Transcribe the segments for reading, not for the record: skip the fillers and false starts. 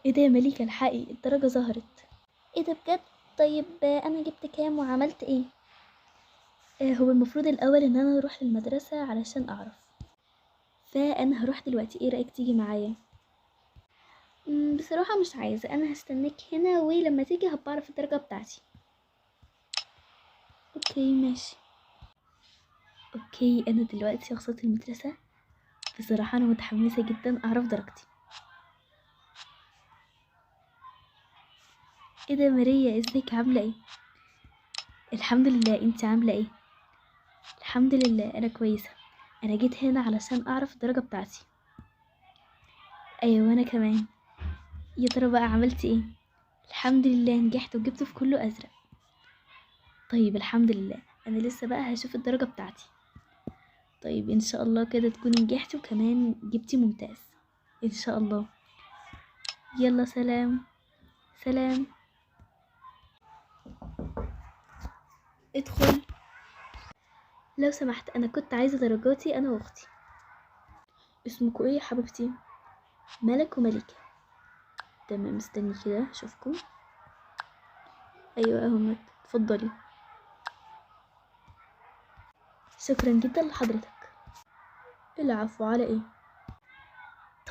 ايه ده يا مليكة، الحقي الدرجة ظهرت. ايه ده بجد؟ طيب انا جبت كام وعملت ايه؟ هو المفروض الاول ان انا اروح للمدرسة علشان اعرف، فانا هروح دلوقتي. ايه رأيك تيجي معايا؟ بصراحة مش عايزة، انا هستناك هنا ولما تيجي هبقى اعرف الدرجة بتاعتي. اوكي ماشي. اوكي انا دلوقتي وصلت المدرسة، بصراحة انا متحمسة جدا اعرف درجتي. ايه ده ماريا، ازيك عاملة ايه؟ الحمد لله، انتي عاملة ايه؟ الحمد لله انا كويسة. انا جيت هنا علشان اعرف الدرجة بتاعتي. ايوه وانا كمان. يا ترى بقى عملتي ايه؟ الحمد لله نجحت وجبت في كله ازرق. طيب الحمد لله، انا لسه بقى هشوف الدرجة بتاعتي. طيب ان شاء الله كده تكوني نجحتي وكمان جبتي ممتاز ان شاء الله. يلا سلام. سلام. ادخل. لو سمحت، انا كنت عايزة درجاتي انا واختي. اسمكوا ايه يا حبيبتي؟ ملك وملكة. تمام استني كده اشوفكم. ايوه اهمت، اتفضلي. شكرا جدا لحضرتك. العفو، على ايه؟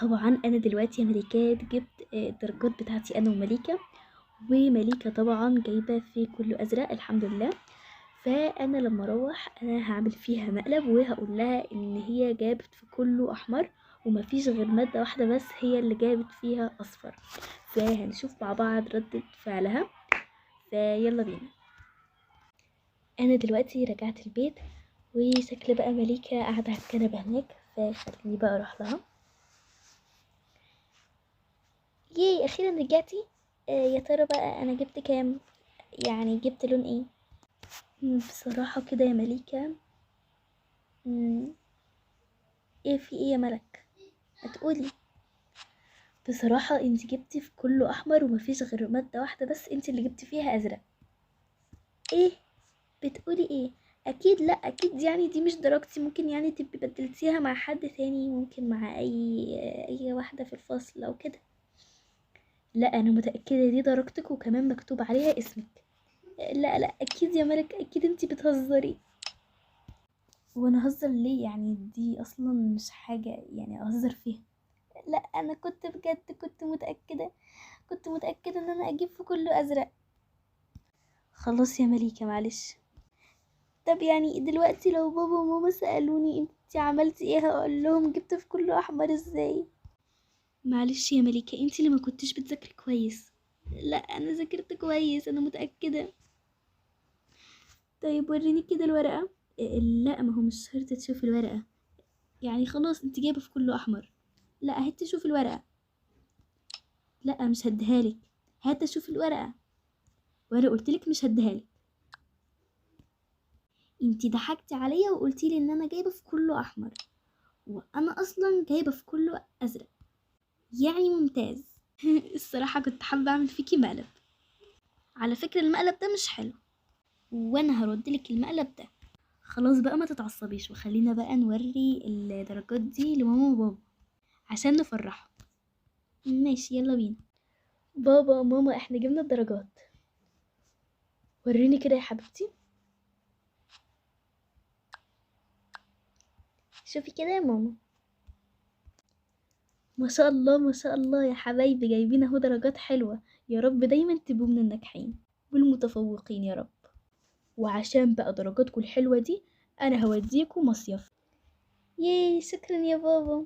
طبعا انا دلوقتي يا ملكات جبت الدرجات بتاعتي انا ومليكة، ومليكة طبعا جايبة في كله ازرق الحمد لله. فانا لما اروح انا هعمل فيها مقلب وهقول لها ان هي جابت في كله احمر، ومفيش غير مادة واحدة بس هي اللي جابت فيها اصفر. فهنشوف مع بعض ردة فعلها. فيلا بينا. انا دلوقتي رجعت البيت، وشكل بقى مليكة قاعدة على الكنبة هناك، فخليني بقى اروح لها. ياي اخيرا رجعتي. يا ترى بقى انا جبت كام؟ يعني جبت لون ايه؟ بصراحة كده يا مليكة. مم، ايه في ايه يا ملك؟ هتقولي. بصراحة انت جبتي في كله احمر ومفيش غير مادة واحدة بس انت اللي جبتي فيها ازرق. ايه بتقولي ايه؟ اكيد لا، اكيد يعني دي مش درجتي، ممكن يعني تبقي بدلتيها مع حد تاني، ممكن مع اي واحدة في الفصل او كده. لا انا متأكدة دي درجتك وكمان مكتوب عليها اسمك. لا لا اكيد يا ملك، اكيد انتي بتهزري. وانا هزر ليه؟ يعني دي اصلا مش حاجة يعني اهزر فيها. لا انا كنت بجد كنت متأكدة، كنت متأكدة ان انا اجيب في كله ازرق. خلاص يا مليكة معلش. طب يعني دلوقتي لو بابا وماما سألوني انتي عملتي ايه هقول لهم جبت في كله احمر ازاي؟ معلش يا مليكة، انتي اللي ما كنتش بتذاكري كويس. لا انا ذاكرت كويس انا متأكدة. طيب وريني كده الورقة. لا ما هو مش شرط تشوفي الورقة، يعني خلاص انت جايبة في كله احمر. لا هات شوفي الورقة. لا مش هديهالك، هات شوفي الورقة. وانا قلتلك مش هديهالك. انت ضحكتي عليا وقلتيلي ان انا جايبة في كله احمر، وانا اصلا جايبة في كله ازرق، يعني ممتاز. الصراحة كنت حابة اعمل فيكي مقلب. على فكرة المقلب ده مش حلو، وانا هردلك المقلب ده. خلاص بقى ما تتعصبيش، وخلينا بقى نوري الدرجات دي لماما وبابا عشان نفرحهم. ماشي يلا بينا. بابا ماما احنا جبنا الدرجات. وريني كده يا حبيبتي. شوفي كده يا ماما. ما شاء الله ما شاء الله يا حبايبي، جايبين اهو درجات حلوة. يا رب دايما تبقوا من الناجحين والمتفوقين يا رب. وعشان بقى درجاتكم الحلوة دي انا هوديكوا مصيف. ياي شكرا يا بابا.